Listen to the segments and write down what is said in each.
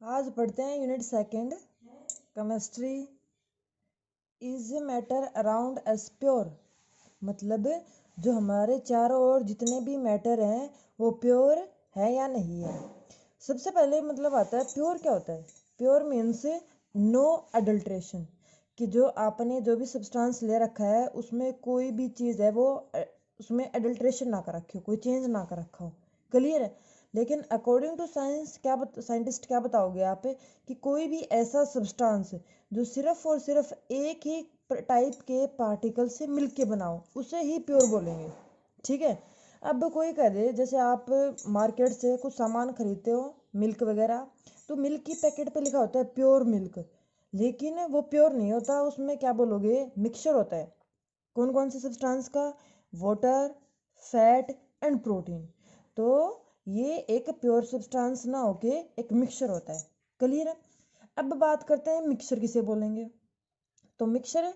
आज पढ़ते हैं unit second chemistry. Is matter around S pure, मतलब जो हमारे चारों ओर जितने भी मैटर हैं वो प्योर है या नहीं है। सबसे पहले मतलब आता है प्योर क्या होता है। प्योर मीन्स नो अडल्ट्रेशन, कि जो आपने जो भी सब्सटेंस ले रखा है उसमें कोई भी चीज़ है वो उसमें अडल्ट्रेशन ना कर रखी हो, कोई चेंज ना कर रखा हो। क्लियर है। लेकिन अकॉर्डिंग टू साइंस साइंटिस्ट क्या बताओगे आप कि कोई भी ऐसा सब्सटेंस जो सिर्फ और सिर्फ एक ही टाइप के पार्टिकल से मिलके बनाओ उसे ही प्योर बोलेंगे। ठीक है। अब कोई कह दे, जैसे आप मार्केट से कुछ सामान खरीदते हो मिल्क वगैरह, तो मिल्क की पैकेट पे लिखा होता है प्योर मिल्क, लेकिन वो प्योर नहीं होता, उसमें क्या बोलोगे मिक्सचर होता है। कौन कौन से सब्सटेंस का? Water, fat and protein. तो ये एक प्योर सब्सटेंस ना होके एक मिक्सचर होता है। क्लियर है। अब बात करते हैं मिक्सचर किसे बोलेंगे। तो mixture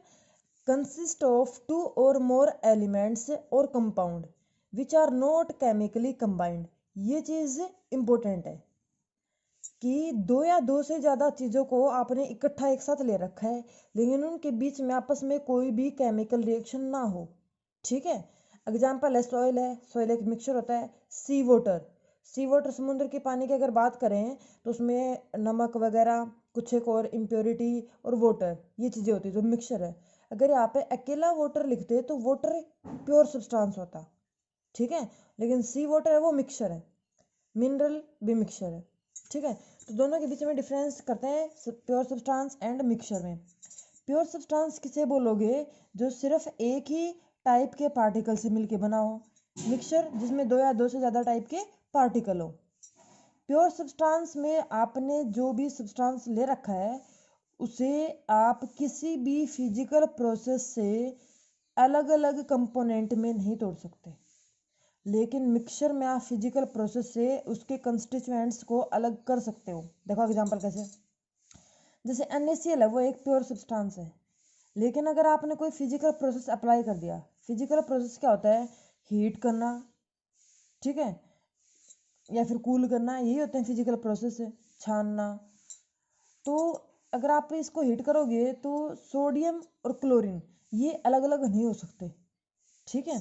consist of two or more elements और compound which are not chemically combined. ये चीज़ इंपॉर्टेंट है कि दो या दो से ज़्यादा चीज़ों को आपने इकट्ठा एक साथ ले रखा है लेकिन उनके बीच में आपस में कोई भी केमिकल रिएक्शन ना हो। ठीक है। एग्जाम्पल है सॉइल, है सॉइल एक मिक्सचर होता है। सी वाटर, सी वाटर समुद्र के पानी की अगर बात करें तो उसमें नमक वगैरह कुछ एक और इम्प्योरिटी और वाटर, ये चीज़ें होती है जो मिक्सचर है। अगर यहाँ पे अकेला वाटर लिखते तो वाटर प्योर सब्सटेंस होता। ठीक है। लेकिन सी वाटर है वो मिक्सचर है, मिनरल भी मिक्सचर है। ठीक है। तो दोनों के बीच में डिफरेंस करते हैं प्योर सब्सटेंस एंड मिक्सचर में। प्योर सब्सटेंस किसे बोलोगे जो सिर्फ एक ही टाइप के पार्टिकल से मिलके बना हो। मिक्सचर जिसमें दो या दो से ज़्यादा टाइप के पार्टिकल हो। प्योर सब्सटेंस में आपने जो भी सब्सटेंस ले रखा है उसे आप किसी भी फिजिकल प्रोसेस से अलग अलग कंपोनेंट में नहीं तोड़ सकते, लेकिन मिक्सचर में आप फिजिकल प्रोसेस से उसके कंस्टिट्यूएंट्स को अलग कर सकते हो। देखो एग्जांपल कैसे, जैसे NaCl है वो एक प्योर सब्सटेंस है, लेकिन अगर आपने कोई फिजिकल प्रोसेस अप्लाई कर दिया, फिजिकल प्रोसेस क्या होता है? हीट करना, ठीक है, या फिर कूल करना, यही होते हैं फिजिकल प्रोसेस है, छानना। तो अगर आप इसको हीट करोगे तो सोडियम और क्लोरीन ये अलग अलग नहीं हो सकते। ठीक है।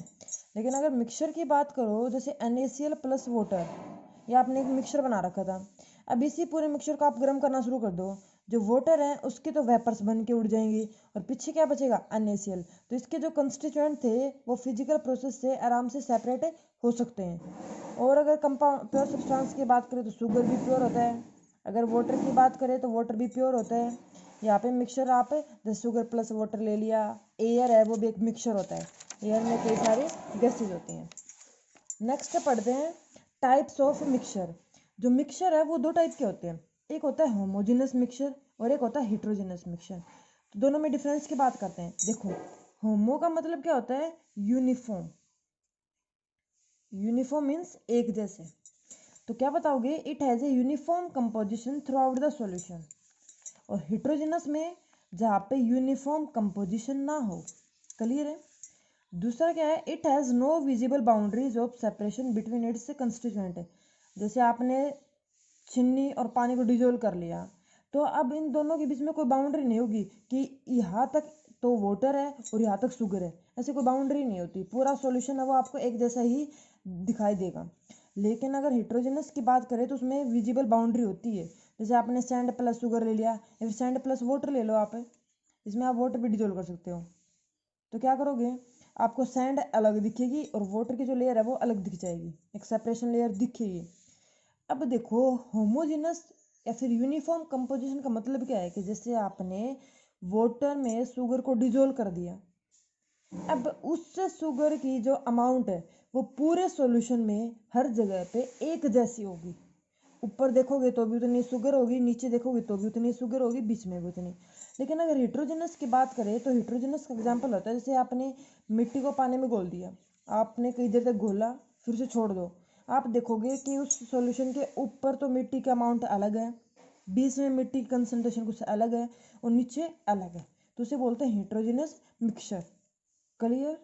लेकिन अगर मिक्सचर की बात करो, जैसे NaCl प्लस वाटर, ये आपने एक मिक्सचर बना रखा था। अब इसी पूरे मिक्सचर को आप गर्म करना शुरू कर दो, जो वाटर है उसके तो वेपर्स बन के उड़ जाएंगे और पीछे क्या बचेगा? NaCl। तो इसके जो कंस्टिट्यूएंट थे वो फिजिकल प्रोसेस से आराम से सेपरेट हो सकते हैं। और अगर कंपाउंड प्योर सब्सटेंस की बात करें तो शुगर भी प्योर होता है। अगर वाटर की बात करें तो वाटर भी प्योर होता है। यहाँ पे मिक्सचर आप जैसे शुगर प्लस वाटर ले लिया। एयर है वो भी एक मिक्सचर होता है, एयर में कई सारे गैसेज होती हैं। नेक्स्ट पढ़ते हैं टाइप्स ऑफ मिक्सचर। जो मिक्सचर है वो दो टाइप के होते हैं, एक होता है होमोजेनस मिक्सचर और एक होता है हिट्रोजेनस मिक्सचर। तो दोनों में डिफरेंस की बात करते हैं। देखो, होमो का मतलब क्या होता है? यूनिफॉर्म। यूनिफॉर्म मीन्स एक जैसे। तो क्या बताओगे? It has a uniform composition through out the solution. और हिट्रोजेनस में जहाँ पे यूनिफॉर्म कंपोजिशन ना हो। क्लियर है। दूसरा क्या है? It has no visible boundaries of separation between its constituent. जैसे आपने चीनी और पानी को डिजोल्व कर लिया तो अब इन दोनों के बीच में कोई बाउंड्री नहीं होगी कि यहाँ तक तो वाटर है और यहाँ तक शुगर है, ऐसे कोई बाउंड्री नहीं होती। पूरा सॉल्यूशन है वो आपको एक जैसा ही दिखाई देगा। लेकिन अगर हिट्रोजेनस की बात करें तो उसमें विजिबल बाउंड्री होती है। जैसे आपने सैंड प्लस शुगर ले लिया या फिर सैंड प्लस वाटर ले लो आप, इसमें आप वाटर भी डिजोल्व कर सकते हो। तो क्या करोगे? आपको सैंड अलग दिखेगी और वाटर की जो लेयर है वो अलग दिख जाएगी, एक सेपरेशन लेयर दिखेगी। अब देखो, होमोजेनस या फिर यूनिफॉर्म कंपोजिशन का मतलब क्या है कि जैसे आपने वाटर में शुगर को डिजोल्व कर दिया, अब उस शुगर की जो अमाउंट है वो पूरे सॉल्यूशन में हर जगह पे एक जैसी होगी। ऊपर देखोगे तो भी उतनी शुगर होगी, नीचे देखोगे तो भी उतनी शुगर होगी, बीच में भी उतनी। लेकिन अगर हिट्रोजेनस की बात करें तो हिट्रोजेनस का एग्जांपल होता है जैसे आपने मिट्टी को पानी में घोल दिया, आपने कई देर तक घोला फिर उसे छोड़ दो, आप देखोगे कि उस सॉल्यूशन के ऊपर तो मिट्टी का अमाउंट अलग है, बीच में मिट्टी की कंसनट्रेशन कुछ अलग है और नीचे अलग है, तो उसे बोलते हैं हिट्रोजेनस मिक्सचर। क्लियर।